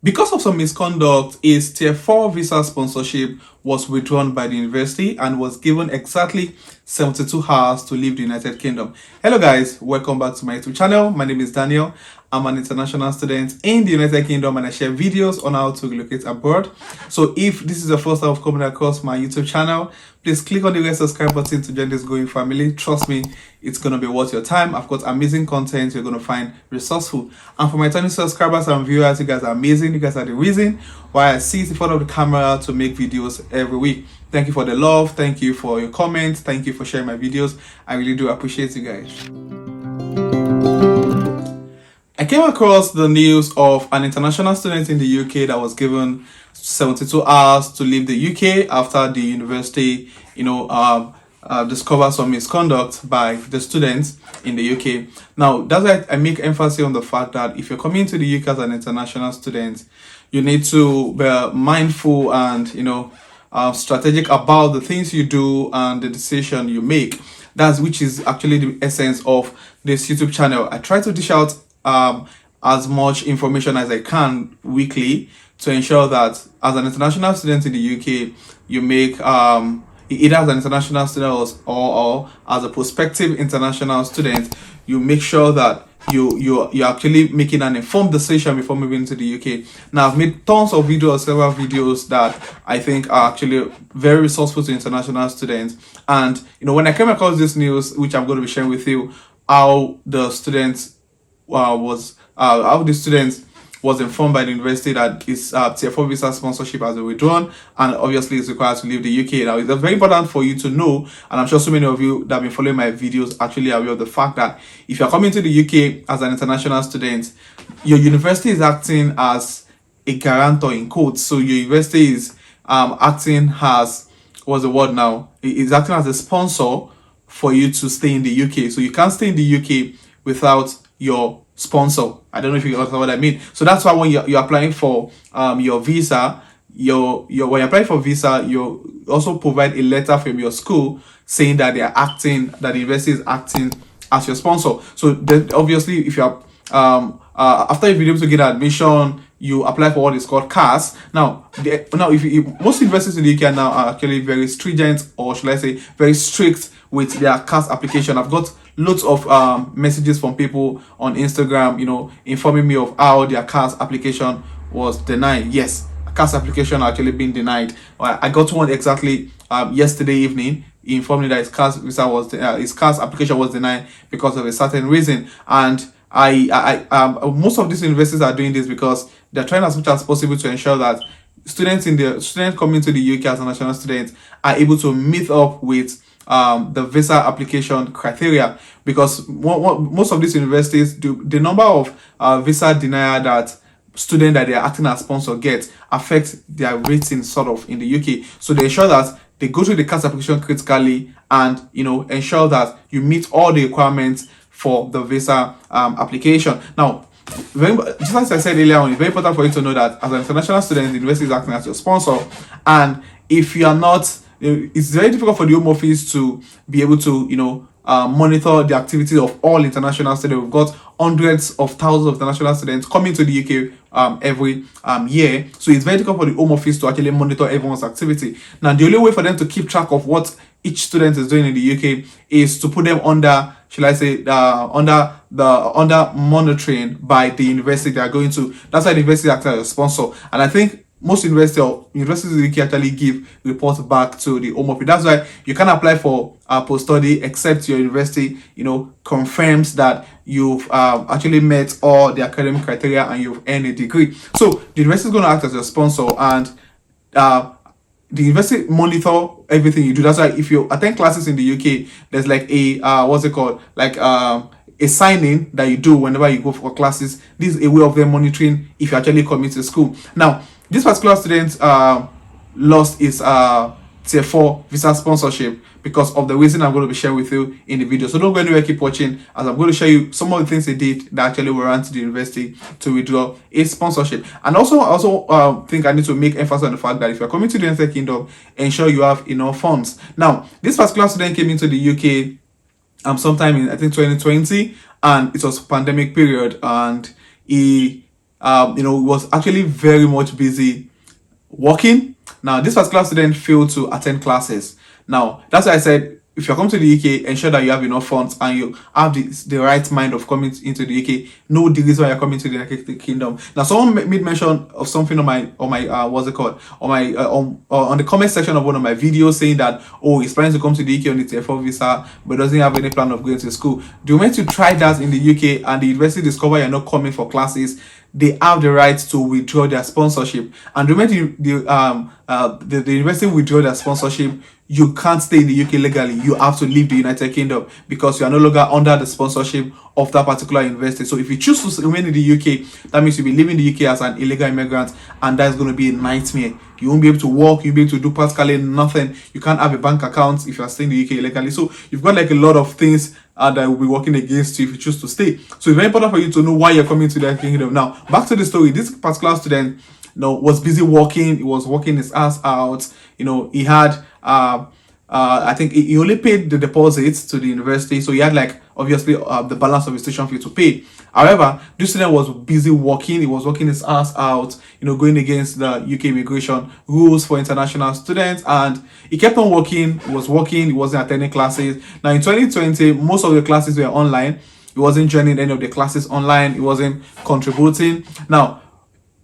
Because of some misconduct, his Tier 4 visa sponsorship was withdrawn by the university and was given exactly 72 hours to leave the United Kingdom. Hello guys, welcome back to my YouTube channel. My name is Daniel. I'm an international student in the United Kingdom and I share videos on how to relocate abroad. So if this is the first time of coming across my YouTube channel, please click on the red subscribe button to join this growing family. Trust me, it's going to be worth your time. I've got amazing content you're going to find resourceful. And for my returning subscribers and viewers, you guys are amazing. You guys are the reason why I sit in front of the camera to make videos every week. Thank you for the love. Thank you for your comments. Thank you for sharing my videos. I really do appreciate you guys. I came across the news of an international student in the UK that was given 72 hours to leave the UK after the university, discovered some misconduct by the students in the UK. Now, that's why I make emphasis on the fact that if you're coming to the UK as an international student, you need to be mindful and, strategic about the things you do and the decision you make. That's which is actually the essence of this YouTube channel. I try to dish out as much information as I can weekly to ensure that as an international student in the UK, you make either as an international student or as a prospective international student, you make sure that you're actually making an informed decision before moving to the UK. Now, I've made tons of videos, several videos that I think are actually very resourceful to international students. And when I came across this news, which I'm going to be sharing with you, how the students was informed by the university that his Tier 4 visa sponsorship has been withdrawn and obviously is required to leave the UK. Now, it's very important for you to know, and I'm sure so many of you that have been following my videos actually are aware of the fact that if you're coming to the UK as an international student, your university is acting as a guarantor in quotes. So your university is acting as, what's the word now? It's acting as a sponsor for you to stay in the UK. So you can't stay in the UK without your sponsor. I don't know if you understand what I mean. So that's why when you're applying for your visa, when you're applying for visa, you also provide a letter from your school saying that the university is acting as your sponsor. So then obviously if you're after you've been able to get admission, you apply for what is called CAS. Now most universities in the UK now are actually very stringent, or should I say very strict with their CAS application. I've got loads of messages from people on Instagram, informing me of how their CAS application was denied. Yes, CAS application actually been denied. I got one exactly yesterday evening. He informed me that his CAS application was denied because of a certain reason. And most of these universities are doing this because they're trying as much as possible to ensure that students coming to the UK as a national students are able to meet up with the visa application criteria, because most of these universities the number of visa denial that students that they are acting as sponsor get affects their rating sort of in the UK. So they ensure that they go through the CAS application critically and ensure that you meet all the requirements for the visa application. Now, just as I said earlier on, it's very important for you to know that as an international student, the university is acting as your sponsor, and if you are not, it's very difficult for the Home Office to be able to monitor the activity of all international students. We've got hundreds of thousands of international students coming to the UK every year, so it's very difficult for the Home Office to actually monitor everyone's activity. Now, the only way for them to keep track of what each student is doing in the UK is to put them under, shall I say, under monitoring by the university they are going to. That's why the university acts as a sponsor, and I think most universities in the UK actually give reports back to the Home Office. That's why you can't apply for post-study except your university, confirms that you've actually met all the academic criteria and you've earned a degree. So the university is going to act as your sponsor, and the university monitor everything you do. That's why if you attend classes in the UK, there's like a a sign-in that you do whenever you go for classes. This is a way of them monitoring if you actually commit to school. Now, this particular student lost his Tier 4 visa sponsorship because of the reason I'm going to be sharing with you in the video. So don't go anywhere, keep watching, as I'm going to show you some of the things they did that actually warranted the university to withdraw a sponsorship. And also think I need to make emphasis on the fact that if you're coming to the United Kingdom, ensure you have enough funds. Now, this particular student came into the UK sometime in, I think, 2020, and it was pandemic period, and he was actually very much busy working. Now, this particular student failed to attend classes. Now, that's why I said, if you're coming to the UK, ensure that you have enough funds and you have the right mind of coming into the UK. Know the reason why you're coming to the United Kingdom. Now, someone made mention of something on my what's it called, on my on the comment section of one of my videos, saying that, oh, he's planning to come to the UK on the Tier 4 visa but doesn't have any plan of going to school. The moment you try that in the UK and the university discover you're not coming for classes, they have the right to withdraw their sponsorship. And the moment the university withdraw their sponsorship, you can't stay in the UK legally. You have to leave the United Kingdom because you are no longer under the sponsorship of that particular university. So if you choose to remain in the UK, that means you'll be leaving the UK as an illegal immigrant, and that's going to be a nightmare. You won't be able to work, you'll be able to do practically nothing. You can't have a bank account if you're staying in the UK illegally. So you've got like a lot of things that will be working against you if you choose to stay. So it's very important for you to know why you're coming to the United Kingdom. Now, back to the story. This particular student, was busy working. He was working his ass out. He had I think he only paid the deposits to the university, so he had like obviously the balance of his tuition fee to pay. However, this student was busy working. He was working his ass out, going against the UK immigration rules for international students, and he kept on working. He was working. He wasn't attending classes. Now in 2020, most of the classes were online. He wasn't joining any of the classes online. He wasn't contributing. Now,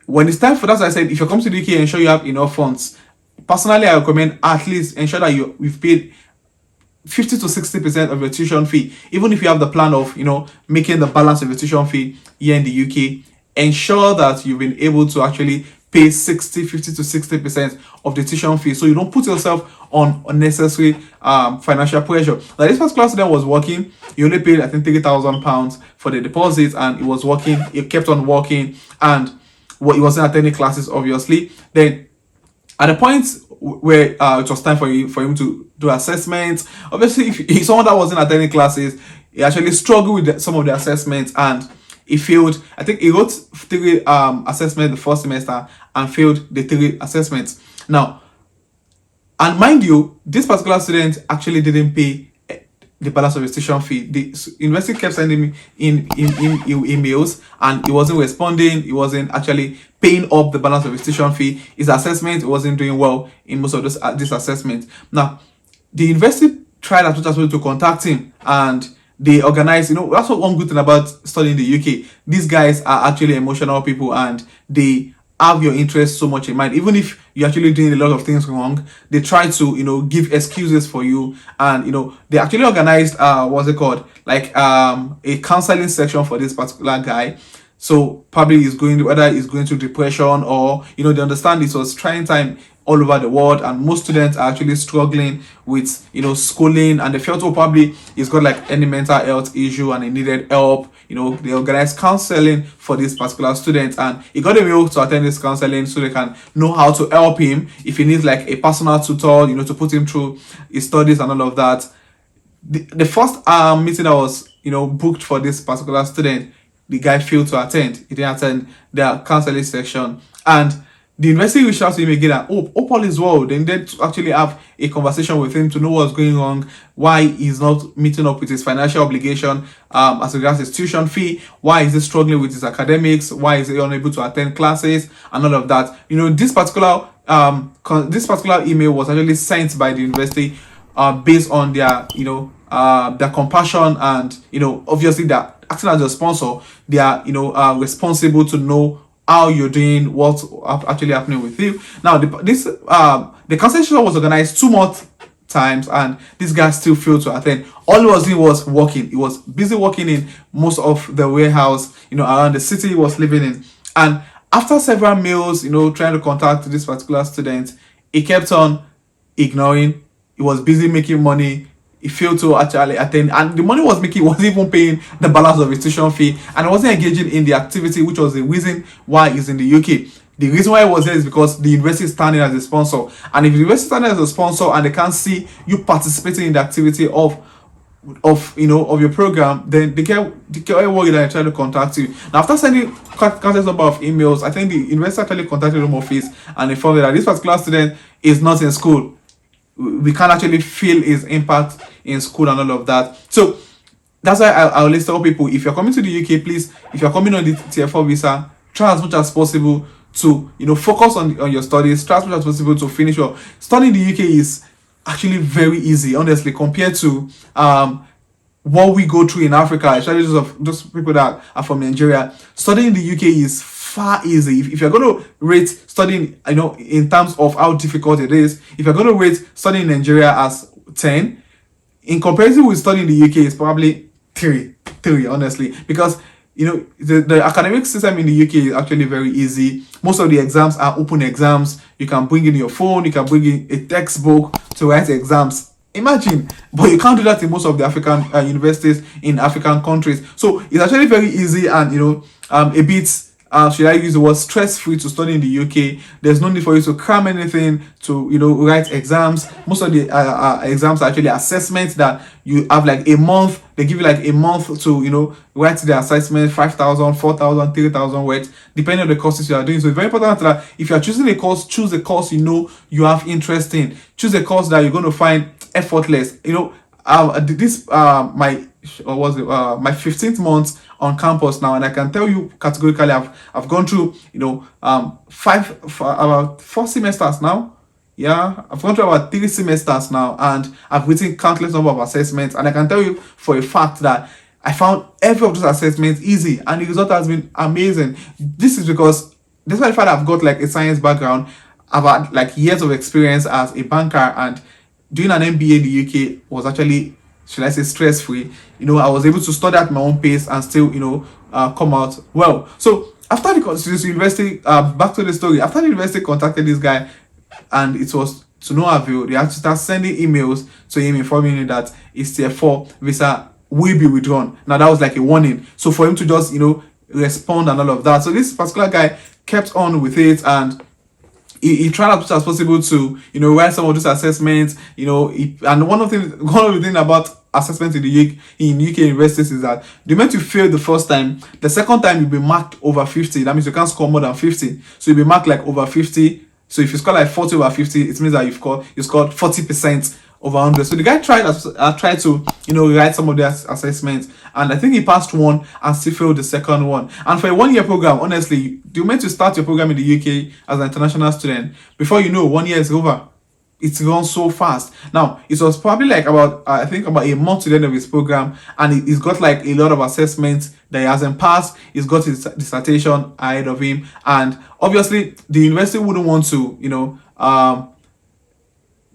when it's time for that, I said, if you come to the UK, ensure you have enough funds. Personally, I recommend at least ensure that you've paid 50 to 60% of your tuition fee. Even if you have the plan of, making the balance of your tuition fee here in the UK, ensure that you've been able to actually pay 50 to 60% of the tuition fee, so you don't put yourself on unnecessary financial pressure. Now, this particular student was working. He only paid, I think, £30,000 for the deposit, and he was working. He kept on working, and he wasn't attending classes, obviously. Then at the point where it was time for him to do assessments, obviously if he's someone that wasn't attending classes, he actually struggled with some of the assessments and he failed. I think he wrote 3 assessments the first semester and failed the 3 assessments. Now, and mind you, this particular student actually didn't pay the balance of his tuition fee. The university kept sending me in emails and he wasn't responding. He wasn't actually paying up the balance of his tuition fee. His assessment wasn't doing well in most of this assessment. Now, the university tried as much as possible to contact him, and they organized, that's what one good thing about studying in the UK. These guys are actually emotional people, and they have your interest so much in mind. Even if you're actually doing a lot of things wrong, they try to give excuses for you. And they actually organized what's it called, like a counseling section for this particular guy. So probably whether he's going through depression, or they understand it was trying time all over the world, and most students are actually struggling with schooling, and they felt, oh, probably he's got like any mental health issue and he needed help. They organized counseling for this particular student, and he got a mail to attend this counseling so they can know how to help him if he needs like a personal tutor, to put him through his studies and all of that. The first meeting that was booked for this particular student, the guy failed to attend. He didn't attend their counseling section, and the university reached out to him again and all is well. They needed to actually have a conversation with him to know what's going on, why he's not meeting up with his financial obligation as regards his tuition fee, why is he struggling with his academics, why is he unable to attend classes, and all of that. This particular email was actually sent by the university based on their their compassion, and obviously they're acting as a sponsor. They are responsible to know how you're doing, what's actually happening with you. Now, the conversation was organized 2 more times, and this guy still failed to attend. All he was doing was working. He was busy working in most of the warehouse, around the city he was living in. And after several mails, trying to contact this particular student, he kept on ignoring. He was busy making money. He failed to actually attend, and the money was making wasn't even paying the balance of his tuition fee, and he wasn't engaging in the activity, which was the reason why he's in the UK. The reason why he was there is because the university is standing as a sponsor, and if the university is standing as a sponsor and they can't see you participating in the activity of your program, then they get worried and try to contact you. Now, after sending countless number of emails, I think the university actually contacted the Home Office and informed them that this particular student is not in school. We can't actually feel his impact in school and all of that. So that's why I always tell people, if you're coming to the UK, please, if you're coming on the Tier 4 visa, try as much as possible to, you know, focus on your studies. Try as much as possible to finish your studying in the UK is actually very easy, honestly, compared to what we go through in Africa, especially those people that are from Nigeria. Studying in the UK is far easy. If you're going to rate studying, you know, in terms of how difficult it is, if you're going to rate studying in Nigeria as 10, in comparison with studying in the UK, it's probably 3, honestly, because, you know, the academic system in the UK is actually very easy. Most of the exams are open exams. You can bring in your phone, you can bring in a textbook to write exams. Imagine, but you can't do that in most of the African universities in African countries. So it's actually very easy and, you know, a bit, should I use the word, stress-free to study in the UK. There's no need for you to cram anything to, you know, write exams. Most of the exams are actually assessments that you have like a month. They give you like a month to, you know, write the assessment, 5,000, 4,000, 3,000 words, depending on the courses you are doing. So it's very important that if you are choosing a course, choose a course you know you have interest in. Choose a course that you're going to find effortless. You know, my 15th month on campus now, and I can tell you categorically I've gone through, you know, about 4 semesters now. Yeah, I've gone through about 3 semesters now, and I've written countless number of assessments, and I can tell you for a fact that I found every of those assessments easy, and the result has been amazing. This is because, despite the fact I've got like a science background, I've had like years of experience as a banker, and doing an MBA in the UK was actually, should I say, stress-free. You know, I was able to study at my own pace and still, you know, come out well. So after the university, back to the story, after the university contacted this guy, and it was to no avail. They had to start sending emails to him informing him that his tier 4 visa will be withdrawn. Now that was like a warning. So for him to just, you know, respond and all of that. So this particular guy kept on with it, and he tried as much as possible to, you know, write some of those assessments, you know. And one of the things about assessments in the UK universities is that they meant to fail the first time. The second time you'll be marked over 50. That means you can't score more than 50. So you'll be marked like over 50. So if you score like 40 over 50, it means that you scored 40% over 100. So the guy tried to, you know, write some of the assessments, and I think he passed one and still failed the second one. And for a 1-year program, honestly, you're meant to start your program in the UK as an international student. Before you know, 1 year is over. It's gone so fast. Now, it was probably like about, I think about a month to the end of his program, and he's got like a lot of assessments that he hasn't passed. He's got his dissertation ahead of him, and obviously the university wouldn't want to, you know,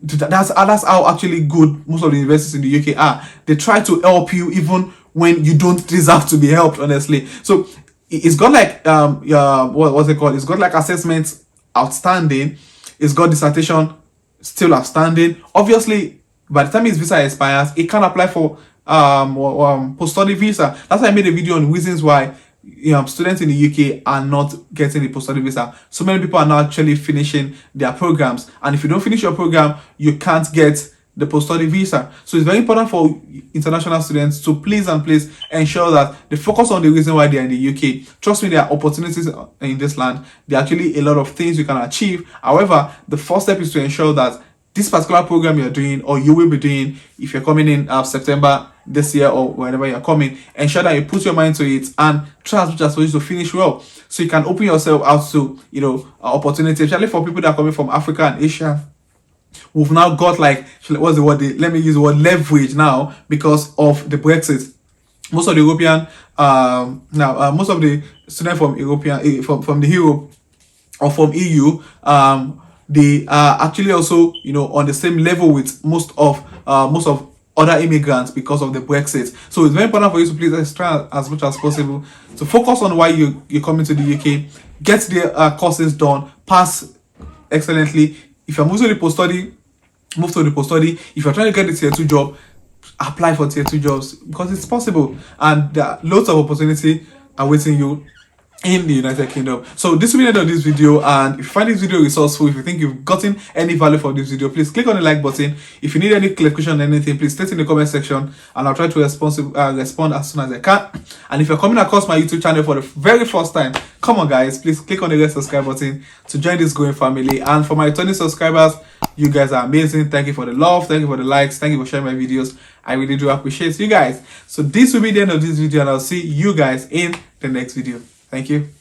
that's how actually good most of the universities in the UK are. They try to help you even when you don't deserve to be helped, honestly. So it's got like what's it called? It's got like assessments outstanding. It's got dissertation still outstanding. Obviously, by the time his visa expires, he can apply for post-study visa. That's why I made a video on reasons why, you know, students in the UK are not getting the post-study visa. So many people are now actually finishing their programs, and if you don't finish your program, you can't get the post-study visa. So it's very important for international students to please ensure that they focus on the reason why they are in the UK. Trust me, there are opportunities in this land. There are actually a lot of things you can achieve. However, the first step is to ensure that this particular program you're doing, or you will be doing, if you're coming in September this year or whenever you're coming, ensure that you put your mind to it and try as much as possible to finish well, so you can open yourself out to, you know, opportunities, especially for people that are coming from Africa and Asia. We've now got like, what's the word? Let me use the word leverage now because of the Brexit. Most of the European, most of the students from European, from the Europe or from EU, they are actually also, you know, on the same level with most of other immigrants because of the Brexit. So it's very important for you to please try as much as possible to focus on why you're coming to the UK, get the courses done, pass excellently. If you're moving to the post-study, move to the post-study. If you're trying to get the tier 2 job, apply for tier 2 jobs because it's possible, and there are loads of opportunity awaiting you in the United Kingdom. So this will be the end of this video, and if you find this video resourceful, if you think you've gotten any value from this video, please click on the like button. If you need any clarification on anything, please state in the comment section and I'll try to respond as soon as I can. And if you're coming across my YouTube channel for the very first time, come on guys, please click on the red subscribe button to join this growing family. And for my returning subscribers, you guys are amazing. Thank you for the love, thank you for the likes, thank you for sharing my videos. I really do appreciate you guys. So this will be the end of this video, and I'll see you guys in the next video. Thank you.